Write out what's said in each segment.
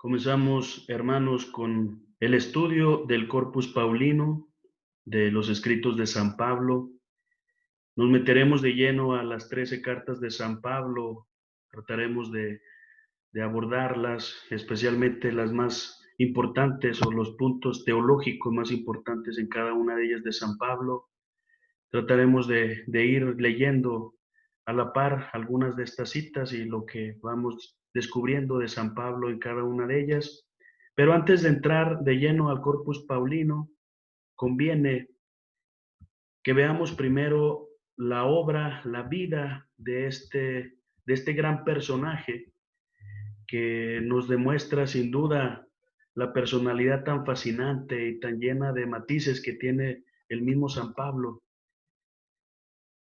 Comenzamos, hermanos, con el estudio del Corpus Paulino, de los escritos de San Pablo. Nos meteremos de lleno a las 13 cartas de San Pablo, trataremos de abordarlas, especialmente las más importantes o los puntos teológicos más importantes en cada una de ellas de San Pablo. Trataremos de ir leyendo a la par algunas de estas citas y lo que vamos descubriendo de San Pablo en cada una de ellas. Pero antes de entrar de lleno al Corpus Paulino, conviene que veamos primero la obra, la vida de este gran personaje que nos demuestra sin duda la personalidad tan fascinante y tan llena de matices que tiene el mismo San Pablo.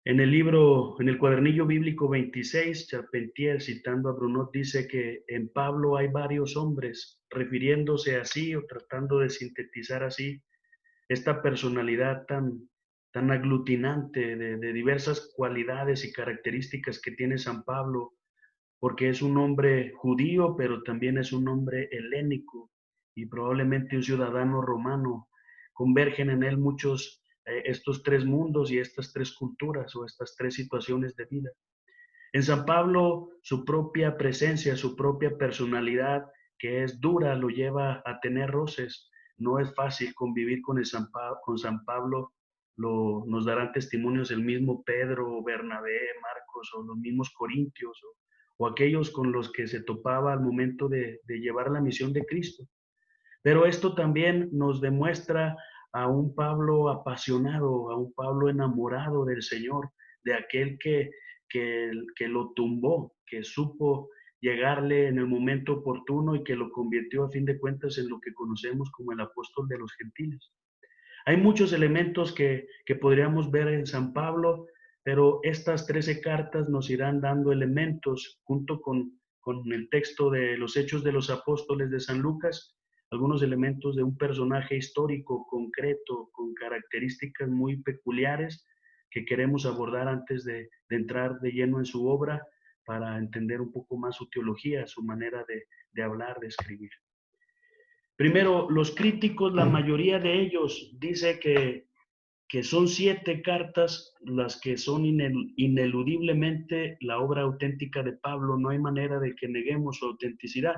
En el libro, en el cuadernillo bíblico 26, Charpentier, citando a Brunot, dice que en Pablo hay varios hombres, refiriéndose así o tratando de sintetizar así esta personalidad tan aglutinante de diversas cualidades y características que tiene San Pablo, porque es un hombre judío, pero también es un hombre helénico y probablemente un ciudadano romano. Convergen en él muchos estos tres mundos y estas tres culturas o estas tres situaciones de vida. En San Pablo, su propia presencia, su propia personalidad, que es dura, lo lleva a tener roces. No es fácil convivir con con San Pablo. Nos darán testimonios el mismo Pedro, Bernabé, Marcos o los mismos Corintios o aquellos con los que se topaba al momento de llevar la misión de Cristo. Pero esto también nos demuestra a un Pablo apasionado, a un Pablo enamorado del Señor, de aquel que lo tumbó, que supo llegarle en el momento oportuno y que lo convirtió a fin de cuentas en lo que conocemos como el apóstol de los gentiles. Hay muchos elementos que podríamos ver en San Pablo, pero estas 13 cartas nos irán dando elementos junto con el texto de los Hechos de los Apóstoles de San Lucas, algunos elementos de un personaje histórico concreto, con características muy peculiares que queremos abordar antes de entrar de lleno en su obra para entender un poco más su teología, su manera de hablar, de escribir. Primero, los críticos, la mayoría de ellos dice que son 7 cartas las que son ineludiblemente la obra auténtica de Pablo. No hay manera de que neguemos su autenticidad.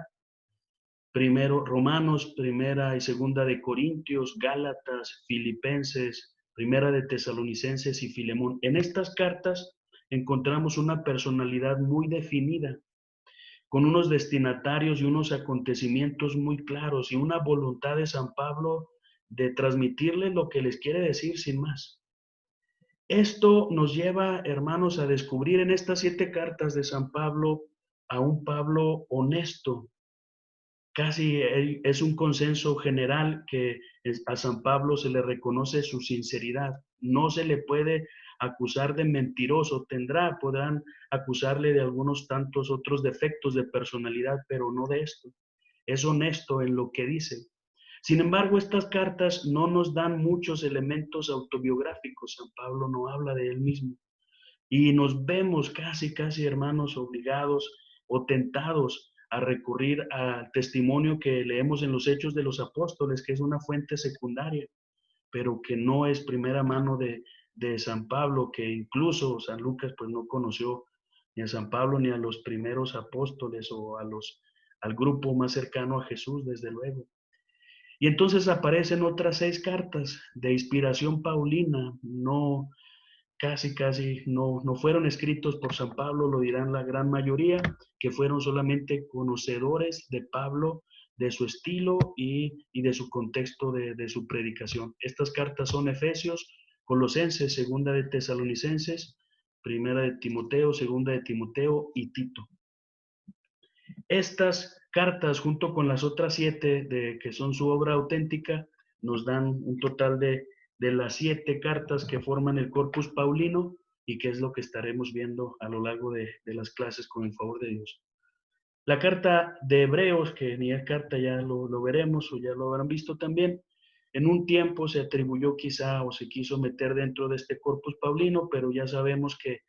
Primero Romanos, primera y segunda de Corintios, Gálatas, Filipenses, primera de Tesalonicenses y Filemón. En estas cartas encontramos una personalidad muy definida, con unos destinatarios y unos acontecimientos muy claros y una voluntad de San Pablo de transmitirles lo que les quiere decir sin más. Esto nos lleva, hermanos, a descubrir en estas 7 cartas de San Pablo a un Pablo honesto. Casi es un consenso general que a San Pablo se le reconoce su sinceridad. No se le puede acusar de mentiroso. Podrán acusarle de algunos tantos otros defectos de personalidad, pero no de esto. Es honesto en lo que dice. Sin embargo, estas cartas no nos dan muchos elementos autobiográficos. San Pablo no habla de él mismo. Y nos vemos casi, hermanos, obligados o tentados a recurrir al testimonio que leemos en los Hechos de los Apóstoles, que es una fuente secundaria, pero que no es primera mano de San Pablo, que incluso San Lucas pues no conoció ni a San Pablo ni a los primeros apóstoles o al grupo más cercano a Jesús, desde luego. Y entonces aparecen otras 6 cartas de inspiración paulina, casi no fueron escritos por San Pablo, lo dirán la gran mayoría, que fueron solamente conocedores de Pablo, de su estilo y de su contexto de su predicación. Estas cartas son Efesios, Colosenses, segunda de Tesalonicenses, primera de Timoteo, segunda de Timoteo y Tito. Estas cartas, junto con las otras 7 que son su obra auténtica, nos dan un total de las 7 cartas que forman el Corpus Paulino y que es lo que estaremos viendo a lo largo de las clases con el favor de Dios. La carta de Hebreos, que ni es carta, ya lo veremos o ya lo habrán visto también, en un tiempo se atribuyó quizá o se quiso meter dentro de este Corpus Paulino, pero ya sabemos que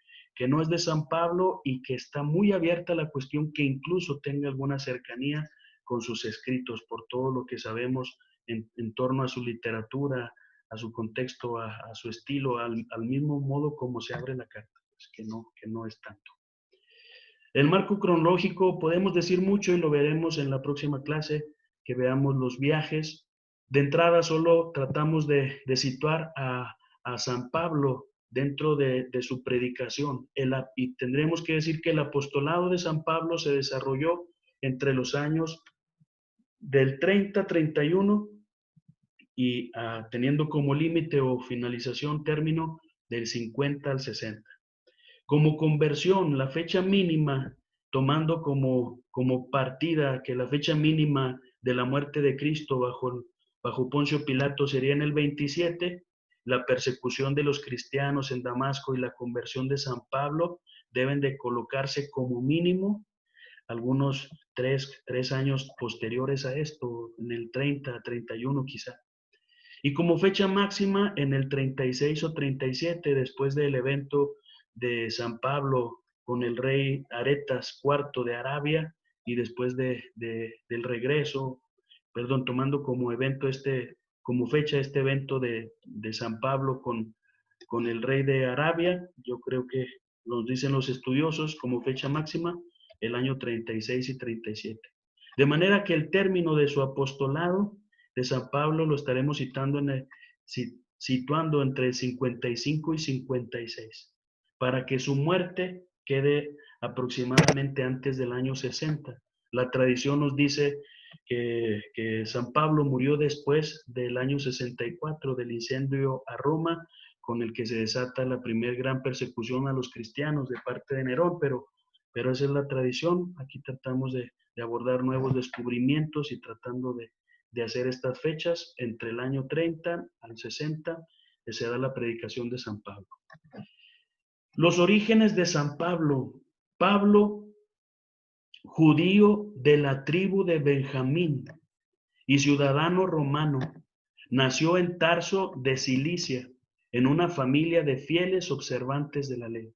no es de San Pablo y que está muy abierta la cuestión que incluso tenga alguna cercanía con sus escritos, por todo lo que sabemos en torno a su literatura, a su contexto, a su estilo, al mismo modo como se abre la carta, pues que no es tanto. El marco cronológico podemos decir mucho y lo veremos en la próxima clase, que veamos los viajes. De entrada solo tratamos de situar a San Pablo dentro de su predicación. Y tendremos que decir que el apostolado de San Pablo se desarrolló entre los años del 30-31 y teniendo como límite o finalización término del 50 al 60. Como conversión, la fecha mínima, tomando como partida que la fecha mínima de la muerte de Cristo bajo Poncio Pilato sería en el 27, la persecución de los cristianos en Damasco y la conversión de San Pablo deben de colocarse como mínimo algunos tres años posteriores a esto, en el 30, 31 quizá. Y como fecha máxima en el 36 o 37, después del evento de San Pablo con el rey Aretas IV de Arabia y después del regreso, perdón, tomando como evento como fecha este evento de San Pablo con el rey de Arabia, yo creo que nos dicen los estudiosos como fecha máxima el año 36 y 37. De manera que el término de su apostolado de San Pablo lo estaremos situando entre 55 y 56, para que su muerte quede aproximadamente antes del año 60. La tradición nos dice que San Pablo murió después del año 64, del incendio a Roma, con el que se desata la primer gran persecución a los cristianos de parte de Nerón, pero esa es la tradición. Aquí tratamos de abordar nuevos descubrimientos y tratando de hacer estas fechas entre el año 30 al 60, que se da la predicación de San Pablo. Los orígenes de San Pablo. Pablo, judío de la tribu de Benjamín y ciudadano romano, nació en Tarso de Cilicia, en una familia de fieles observantes de la ley.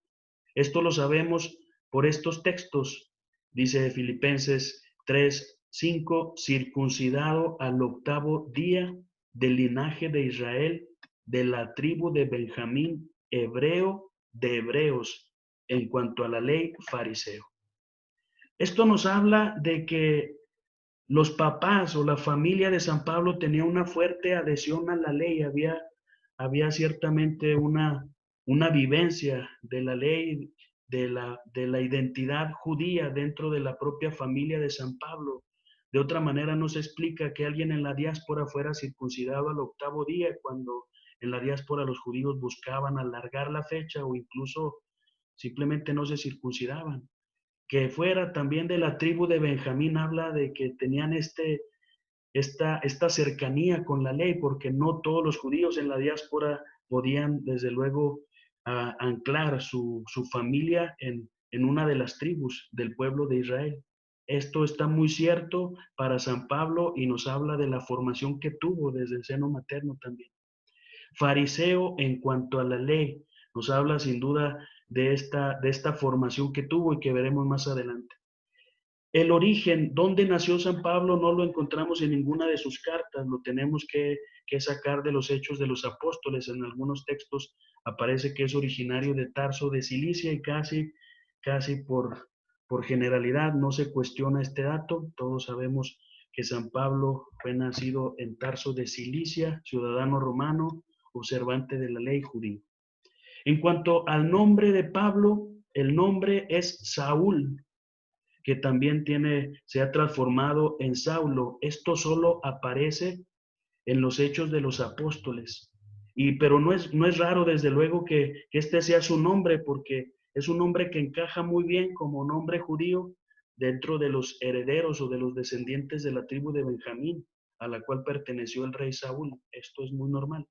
Esto lo sabemos por estos textos, dice Filipenses 3:5, circuncidado al 8º día del linaje de Israel, de la tribu de Benjamín, hebreo de hebreos, en cuanto a la ley, fariseo. Esto nos habla de que los papás o la familia de San Pablo tenía una fuerte adhesión a la ley, había ciertamente una vivencia de la ley, de la identidad judía dentro de la propia familia de San Pablo. De otra manera no se explica que alguien en la diáspora fuera circuncidado al 8º día, cuando en la diáspora los judíos buscaban alargar la fecha o incluso simplemente no se circuncidaban. Que fuera también de la tribu de Benjamín habla de que tenían esta cercanía con la ley, porque no todos los judíos en la diáspora podían, desde luego, anclar su familia en una de las tribus del pueblo de Israel. Esto está muy cierto para San Pablo y nos habla de la formación que tuvo desde el seno materno también. Fariseo en cuanto a la ley, nos habla sin duda de esta formación que tuvo y que veremos más adelante. El origen, dónde nació San Pablo, no lo encontramos en ninguna de sus cartas, lo tenemos que sacar de los Hechos de los Apóstoles. En algunos textos aparece que es originario de Tarso de Cilicia y casi por generalidad no se cuestiona este dato. Todos sabemos que San Pablo fue nacido en Tarso de Cilicia, ciudadano romano, observante de la ley judía. En cuanto al nombre de Pablo, el nombre es Saúl, que también se ha transformado en Saulo. Esto solo aparece en los Hechos de los Apóstoles. Pero no es raro, desde luego, que este sea su nombre, porque es un nombre que encaja muy bien como nombre judío dentro de los herederos o de los descendientes de la tribu de Benjamín, a la cual perteneció el rey Saúl. Esto es muy normal.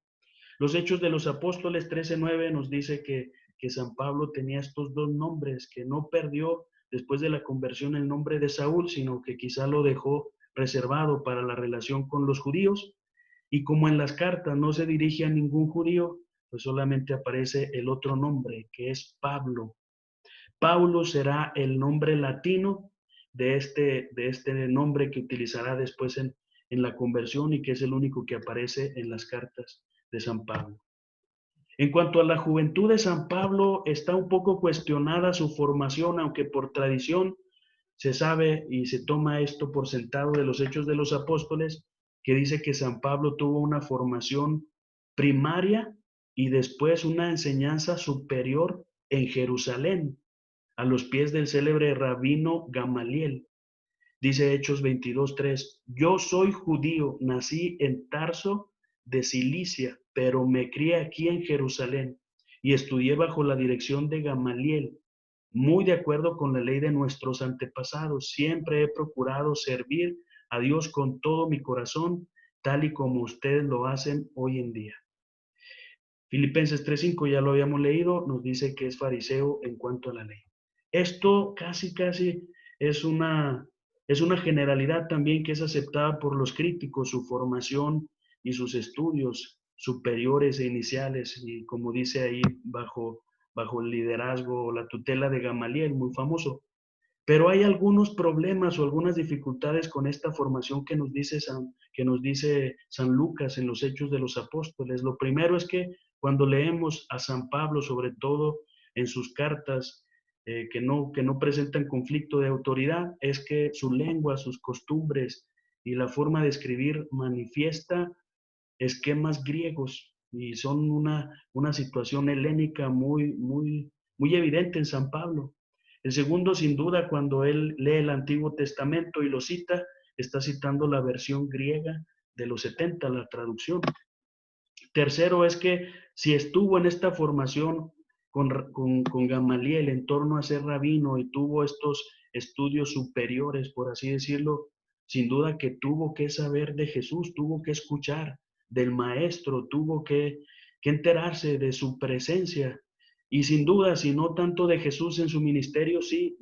Los Hechos de los Apóstoles 13:9 nos dice que San Pablo tenía estos dos nombres, que no perdió después de la conversión el nombre de Saúl, sino que quizá lo dejó reservado para la relación con los judíos. Y como en las cartas no se dirige a ningún judío, pues solamente aparece el otro nombre, que es Pablo. Paulo será el nombre latino de este nombre que utilizará después en la conversión y que es el único que aparece en las cartas de San Pablo. En cuanto a la juventud de San Pablo, está un poco cuestionada su formación, aunque por tradición se sabe y se toma esto por sentado de los Hechos de los Apóstoles, que dice que San Pablo tuvo una formación primaria y después una enseñanza superior en Jerusalén, a los pies del célebre rabino Gamaliel. Dice Hechos 22:3, yo soy judío, nací en Tarso de Cilicia, pero me crié aquí en Jerusalén y estudié bajo la dirección de Gamaliel, muy de acuerdo con la ley de nuestros antepasados. Siempre he procurado servir a Dios con todo mi corazón, tal y como ustedes lo hacen hoy en día. Filipenses 3:5, ya lo habíamos leído, nos dice que es fariseo en cuanto a la ley. Esto casi es es una generalidad también que es aceptada por los críticos, su formación y sus estudios superiores e iniciales, y como dice ahí, bajo el liderazgo o la tutela de Gamaliel, muy famoso. Pero hay algunos problemas o algunas dificultades con esta formación que nos dice San Lucas en los Hechos de los Apóstoles. Lo primero es que cuando leemos a San Pablo, sobre todo en sus cartas, que no presentan conflicto de autoridad, es que su lengua, sus costumbres y la forma de escribir manifiesta esquemas griegos y son una situación helénica muy evidente en San Pablo. El segundo, sin duda, cuando él lee el Antiguo Testamento y lo cita, está citando la versión griega de los 70, la traducción. Tercero es que si estuvo en esta formación con Gamaliel en torno a ser rabino y tuvo estos estudios superiores, por así decirlo, sin duda que tuvo que saber de Jesús, tuvo que escuchar del maestro, tuvo que enterarse de su presencia. Y sin duda, si no tanto de Jesús en su ministerio, sí,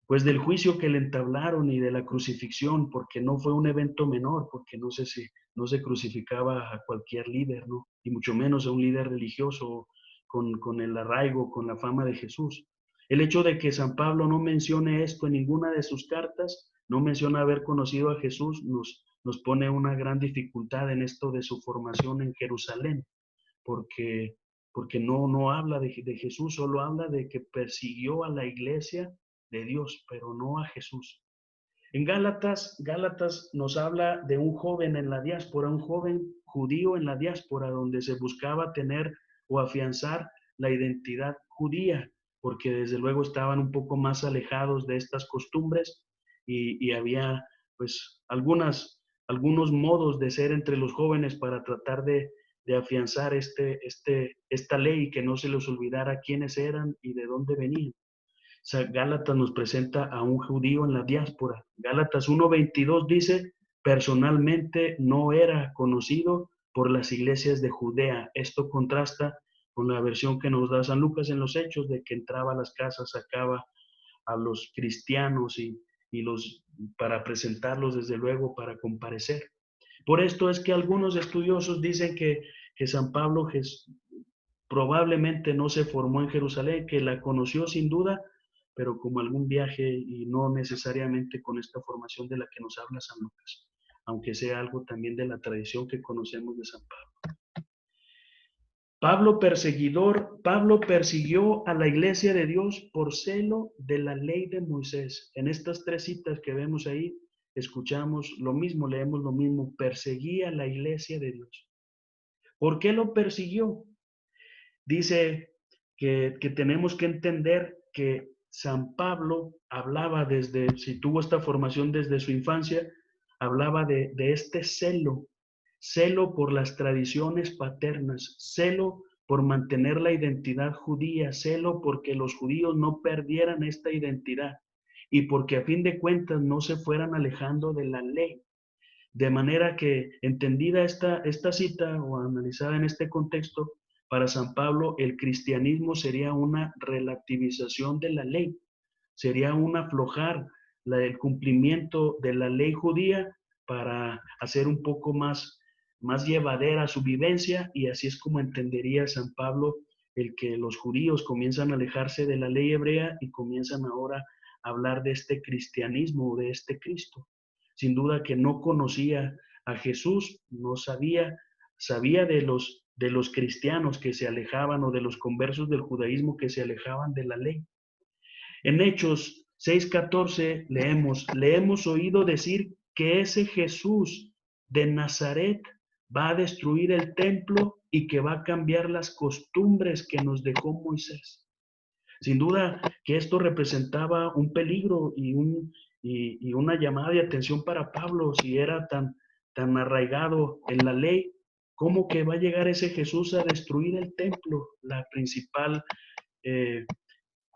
pues del juicio que le entablaron y de la crucifixión, porque no fue un evento menor, porque no se crucificaba a cualquier líder, ¿no? Y mucho menos a un líder religioso con el arraigo, con la fama de Jesús. El hecho de que San Pablo no mencione esto en ninguna de sus cartas, no menciona haber conocido a Jesús, nos pone una gran dificultad en esto de su formación en Jerusalén, porque, porque no habla de Jesús, solo habla de que persiguió a la iglesia de Dios, pero no a Jesús. En Gálatas nos habla de un joven en la diáspora, un joven judío en la diáspora, donde se buscaba tener o afianzar la identidad judía, porque desde luego estaban un poco más alejados de estas costumbres y había pues algunos modos de ser entre los jóvenes para tratar de afianzar esta ley, que no se les olvidara quiénes eran y de dónde venían. Gálatas nos presenta a un judío en la diáspora. Gálatas 1:22 dice, personalmente no era conocido por las iglesias de Judea. Esto contrasta con la versión que nos da San Lucas en los Hechos, de que entraba a las casas, sacaba a los cristianos para presentarlos desde luego para comparecer. Por esto es que algunos estudiosos dicen que San Pablo probablemente no se formó en Jerusalén, que la conoció sin duda, pero como algún viaje y no necesariamente con esta formación de la que nos habla San Lucas, aunque sea algo también de la tradición que conocemos de San Pablo. Pablo persiguió a la iglesia de Dios por celo de la ley de Moisés. En estas tres citas que vemos ahí, escuchamos lo mismo, leemos lo mismo, perseguía a la iglesia de Dios. ¿Por qué lo persiguió? Dice que tenemos que entender que San Pablo hablaba si tuvo esta formación desde su infancia, hablaba de este celo por las tradiciones paternas, celo por mantener la identidad judía, celo porque los judíos no perdieran esta identidad y porque a fin de cuentas no se fueran alejando de la ley. De manera que, entendida esta cita o analizada en este contexto, para San Pablo el cristianismo sería una relativización de la ley, sería un aflojar el cumplimiento de la ley judía para hacer un poco más llevadera su vivencia, y así es como entendería San Pablo el que los judíos comienzan a alejarse de la ley hebrea y comienzan ahora a hablar de este cristianismo, de este Cristo. Sin duda que no conocía a Jesús, no sabía de los cristianos que se alejaban o de los conversos del judaísmo que se alejaban de la ley. En Hechos 6:14 leemos, le hemos oído decir que ese Jesús de Nazaret va a destruir el templo y que va a cambiar las costumbres que nos dejó Moisés. Sin duda que esto representaba un peligro y una llamada de atención para Pablo, si era tan arraigado en la ley, ¿cómo que va a llegar ese Jesús a destruir el templo? Eh,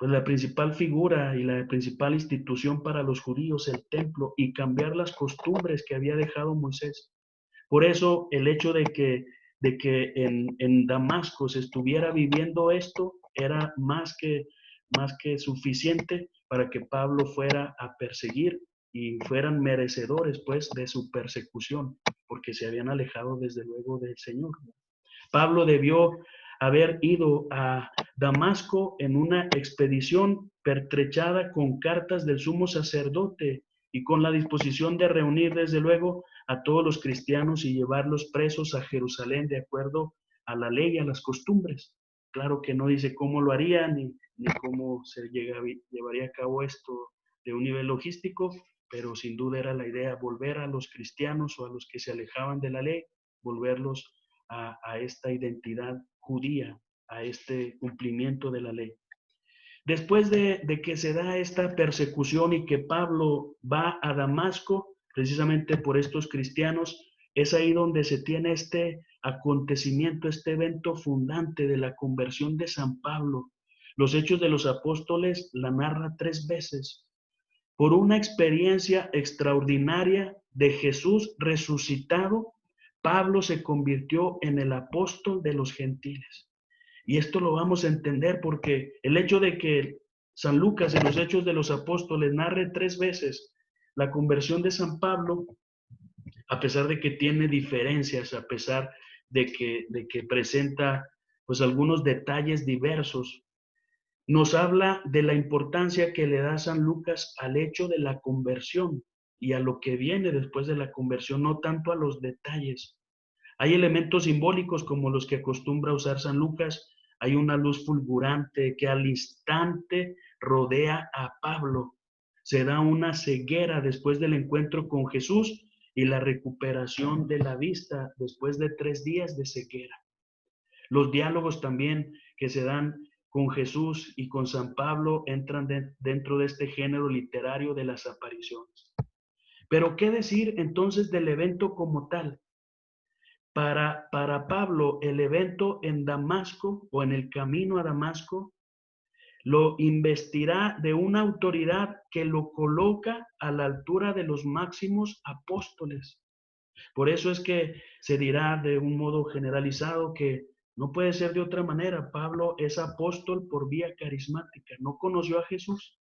la principal figura y la principal institución para los judíos, el templo, y cambiar las costumbres que había dejado Moisés. Por eso el hecho de que en Damasco se estuviera viviendo esto era más que suficiente para que Pablo fuera a perseguir y fueran merecedores pues de su persecución, porque se habían alejado desde luego del Señor. Pablo debió haber ido a Damasco en una expedición pertrechada con cartas del sumo sacerdote y con la disposición de reunir desde luego a todos los cristianos y llevarlos presos a Jerusalén de acuerdo a la ley y a las costumbres. Claro que no dice cómo lo haría ni cómo se llevaría a cabo esto de un nivel logístico, pero sin duda era la idea volver a los cristianos o a los que se alejaban de la ley, volverlos a esta identidad judía, a este cumplimiento de la ley. Después de que se da esta persecución y que Pablo va a Damasco, precisamente por estos cristianos, es ahí donde se tiene este acontecimiento, este evento fundante de la conversión de San Pablo. Los Hechos de los Apóstoles la narra 3 veces. Por una experiencia extraordinaria de Jesús resucitado, Pablo se convirtió en el apóstol de los gentiles. Y esto lo vamos a entender porque el hecho de que San Lucas en los Hechos de los Apóstoles narre 3 veces la conversión de San Pablo, a pesar de que tiene diferencias, a pesar de que presenta pues algunos detalles diversos, nos habla de la importancia que le da San Lucas al hecho de la conversión y a lo que viene después de la conversión, no tanto a los detalles. Hay elementos simbólicos como los que acostumbra usar San Lucas. Hay una luz fulgurante que al instante rodea a Pablo. Se da una ceguera después del encuentro con Jesús y la recuperación de la vista después de 3 días de ceguera. Los diálogos también que se dan con Jesús y con San Pablo entran dentro de este género literario de las apariciones. Pero ¿qué decir entonces del evento como tal? Para Pablo, el evento en Damasco o en el camino a Damasco lo investirá de una autoridad que lo coloca a la altura de los máximos apóstoles. Por eso es que se dirá de un modo generalizado que no puede ser de otra manera. Pablo es apóstol por vía carismática, no conoció a Jesús.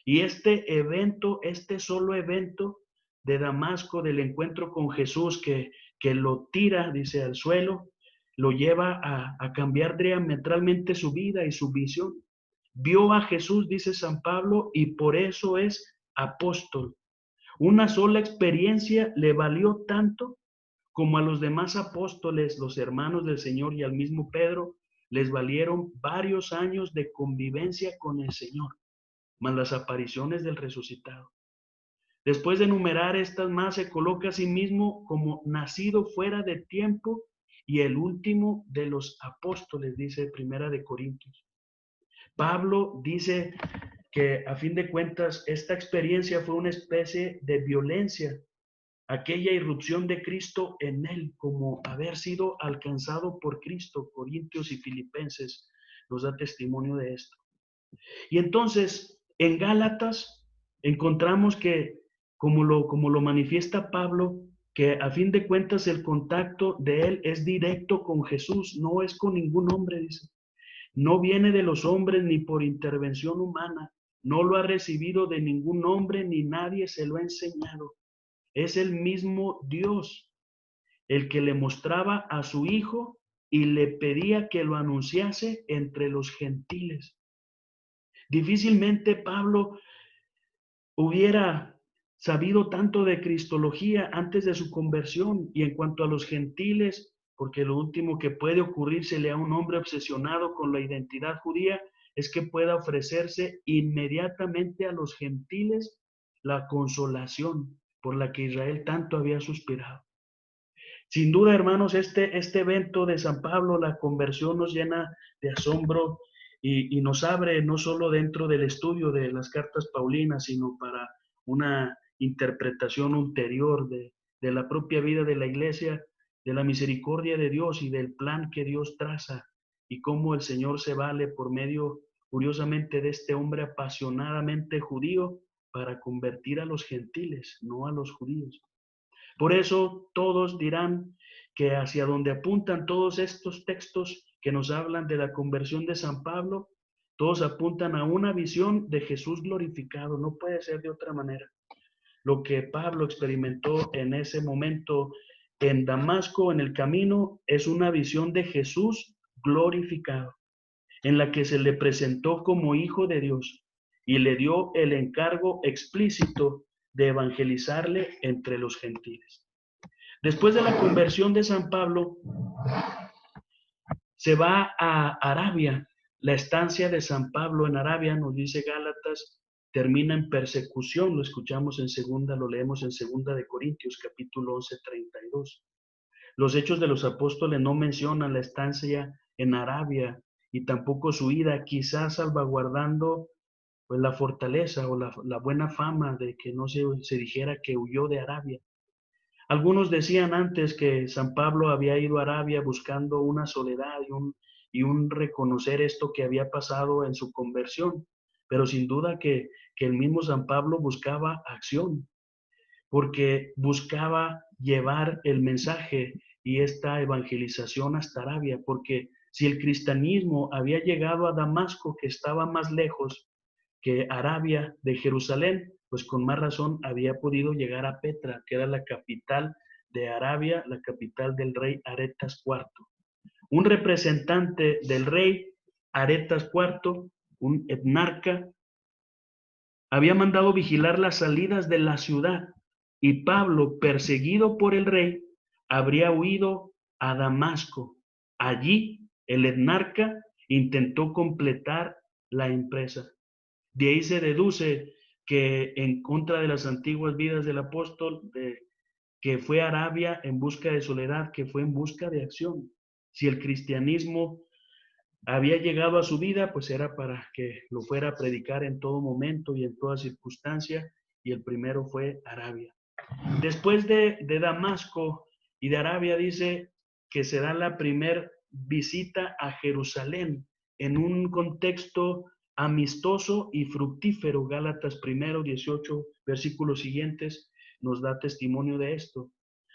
Y este evento, este solo evento de Damasco, del encuentro con Jesús que lo tira, dice, al suelo, lo lleva a cambiar diametralmente su vida y su visión. Vio a Jesús, dice San Pablo, y por eso es apóstol. Una sola experiencia le valió tanto como a los demás apóstoles, los hermanos del Señor y al mismo Pedro, les valieron varios años de convivencia con el Señor, más las apariciones del resucitado. Después de enumerar estas más, se coloca a sí mismo como nacido fuera de tiempo y el último de los apóstoles, dice Primera de Corintios. Pablo dice que a fin de cuentas esta experiencia fue una especie de violencia, aquella irrupción de Cristo en él, como haber sido alcanzado por Cristo. Corintios y Filipenses nos da testimonio de esto. Y entonces, en Gálatas encontramos que, como lo manifiesta Pablo, que a fin de cuentas el contacto de él es directo con Jesús, no es con ningún hombre, dice. No viene de los hombres ni por intervención humana, no lo ha recibido de ningún hombre ni nadie se lo ha enseñado. Es el mismo Dios el que le mostraba a su Hijo y le pedía que lo anunciase entre los gentiles. Difícilmente Pablo hubiera sabido tanto de cristología antes de su conversión, y en cuanto a los gentiles, porque lo último que puede ocurrírsele a un hombre obsesionado con la identidad judía es que pueda ofrecerse inmediatamente a los gentiles la consolación por la que Israel tanto había suspirado. Sin duda, hermanos, este evento de San Pablo, la conversión, nos llena de asombro y nos abre no solo dentro del estudio de las cartas paulinas, sino para una interpretación ulterior de la propia vida de la iglesia, de la misericordia de Dios y del plan que Dios traza, y cómo el Señor se vale por medio, curiosamente, de este hombre apasionadamente judío para convertir a los gentiles, no a los judíos. Por eso todos dirán que hacia donde apuntan todos estos textos que nos hablan de la conversión de San Pablo, todos apuntan a una visión de Jesús glorificado. No puede ser de otra manera. Lo que Pablo experimentó en ese momento en Damasco, en el camino, es una visión de Jesús glorificado, en la que se le presentó como hijo de Dios y le dio el encargo explícito de evangelizarle entre los gentiles. Después de la conversión de San Pablo, se va a Arabia. La estancia de San Pablo en Arabia, nos dice Gálatas, termina en persecución. Lo escuchamos en segunda, lo leemos en segunda de Corintios, capítulo 11, 32. Los Hechos de los Apóstoles no mencionan la estancia en Arabia y tampoco su ida, quizás salvaguardando pues la fortaleza o la buena fama de que no se dijera que huyó de Arabia. Algunos decían antes que San Pablo había ido a Arabia buscando una soledad y un reconocer esto que había pasado en su conversión, pero sin duda que el mismo San Pablo buscaba acción, porque buscaba llevar el mensaje y esta evangelización hasta Arabia, porque si el cristianismo había llegado a Damasco, que estaba más lejos que Arabia de Jerusalén, pues con más razón había podido llegar a Petra, que era la capital de Arabia, la capital del rey Aretas IV. Un representante del rey Aretas IV, un etnarca, había mandado vigilar las salidas de la ciudad, y Pablo, perseguido por el rey, habría huido a Damasco. Allí el etnarca intentó completar la empresa. De ahí se deduce que en contra de las antiguas vidas del apóstol, que fue a Arabia en busca de soledad, que fue en busca de acción. Si el cristianismo había llegado a su vida, pues era para que lo fuera a predicar en todo momento y en toda circunstancia, y el primero fue Arabia. Después de Damasco y de Arabia, dice que se da la primer visita a Jerusalén en un contexto amistoso y fructífero. Gálatas 1:18, versículos siguientes, nos da testimonio de esto.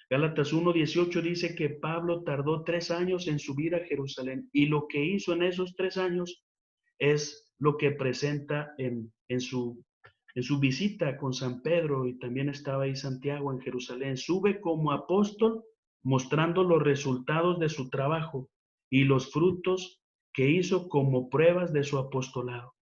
Gálatas 1:18 dice que Pablo tardó 3 años en subir a Jerusalén, y lo que hizo en esos 3 años es lo que presenta en su visita con San Pedro, y también estaba ahí Santiago en Jerusalén. Sube como apóstol mostrando los resultados de su trabajo y los frutos que hizo como pruebas de su apostolado.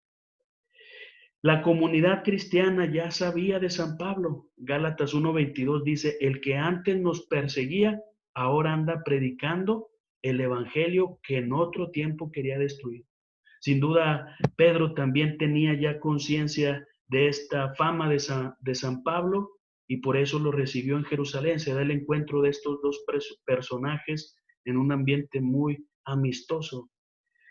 La comunidad cristiana ya sabía de San Pablo. Gálatas 1:22 dice, el que antes nos perseguía, ahora anda predicando el evangelio que en otro tiempo quería destruir. Sin duda, Pedro también tenía ya conciencia de esta fama de San Pablo, y por eso lo recibió en Jerusalén. Se da el encuentro de estos dos personajes en un ambiente muy amistoso.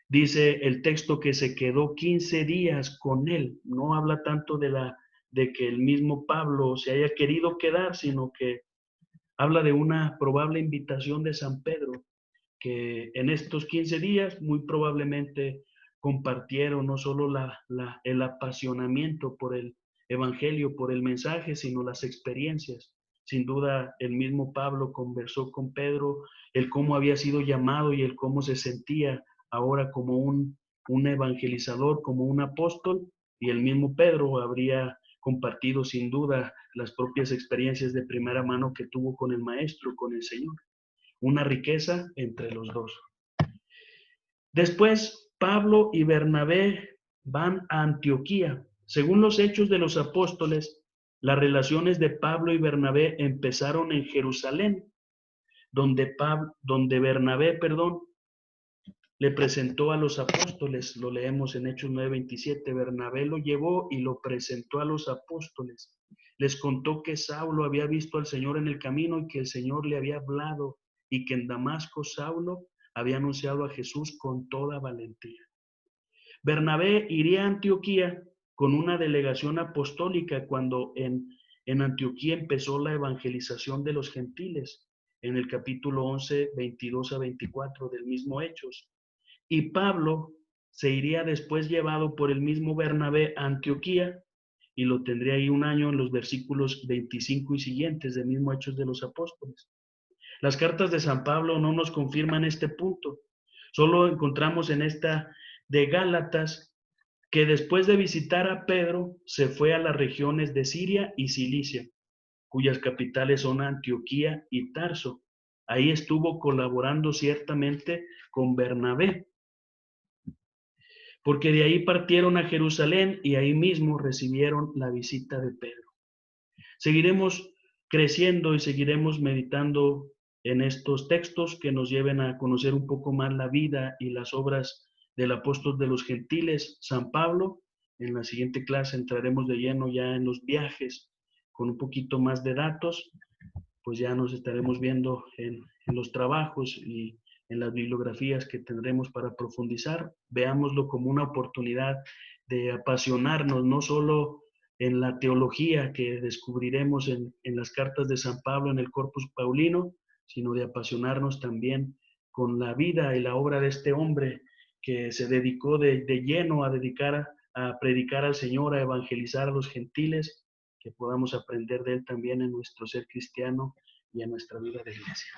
Dice el texto que se quedó 15 días con él. No habla tanto de que el mismo Pablo se haya querido quedar, sino que habla de una probable invitación de San Pedro, que en estos 15 días muy probablemente compartieron no solo el apasionamiento por el evangelio, por el mensaje, sino las experiencias. Sin duda, el mismo Pablo conversó con Pedro el cómo había sido llamado y el cómo se sentía ahora como un evangelizador, como un apóstol, y el mismo Pedro habría compartido sin duda las propias experiencias de primera mano que tuvo con el Maestro, con el Señor. Una riqueza entre los dos. Después, Pablo y Bernabé van a Antioquía. Según los Hechos de los Apóstoles, las relaciones de Pablo y Bernabé empezaron en Jerusalén, donde Bernabé, le presentó a los apóstoles. Lo leemos en Hechos 9:27. Bernabé lo llevó y lo presentó a los apóstoles. Les contó que Saulo había visto al Señor en el camino y que el Señor le había hablado, y que en Damasco Saulo había anunciado a Jesús con toda valentía. Bernabé iría a Antioquía con una delegación apostólica cuando en Antioquía empezó la evangelización de los gentiles, en el capítulo 11, 22 a 24 del mismo Hechos. Y Pablo se iría después llevado por el mismo Bernabé a Antioquía, y lo tendría ahí un año, en los versículos 25 y siguientes del mismo Hechos de los Apóstoles. Las cartas de San Pablo no nos confirman este punto. Solo encontramos en esta de Gálatas que después de visitar a Pedro se fue a las regiones de Siria y Cilicia, cuyas capitales son Antioquía y Tarso. Ahí estuvo colaborando ciertamente con Bernabé, porque de ahí partieron a Jerusalén y ahí mismo recibieron la visita de Pedro. Seguiremos creciendo y seguiremos meditando en estos textos que nos lleven a conocer un poco más la vida y las obras del apóstol de los gentiles, San Pablo. En la siguiente clase entraremos de lleno ya en los viajes con un poquito más de datos, pues ya nos estaremos viendo en los trabajos y en las bibliografías que tendremos para profundizar. Veámoslo como una oportunidad de apasionarnos, no solo en la teología que descubriremos en las cartas de San Pablo en el Corpus Paulino, sino de apasionarnos también con la vida y la obra de este hombre que se dedicó de lleno a a predicar al Señor, a evangelizar a los gentiles, que podamos aprender de él también en nuestro ser cristiano y en nuestra vida de iglesia.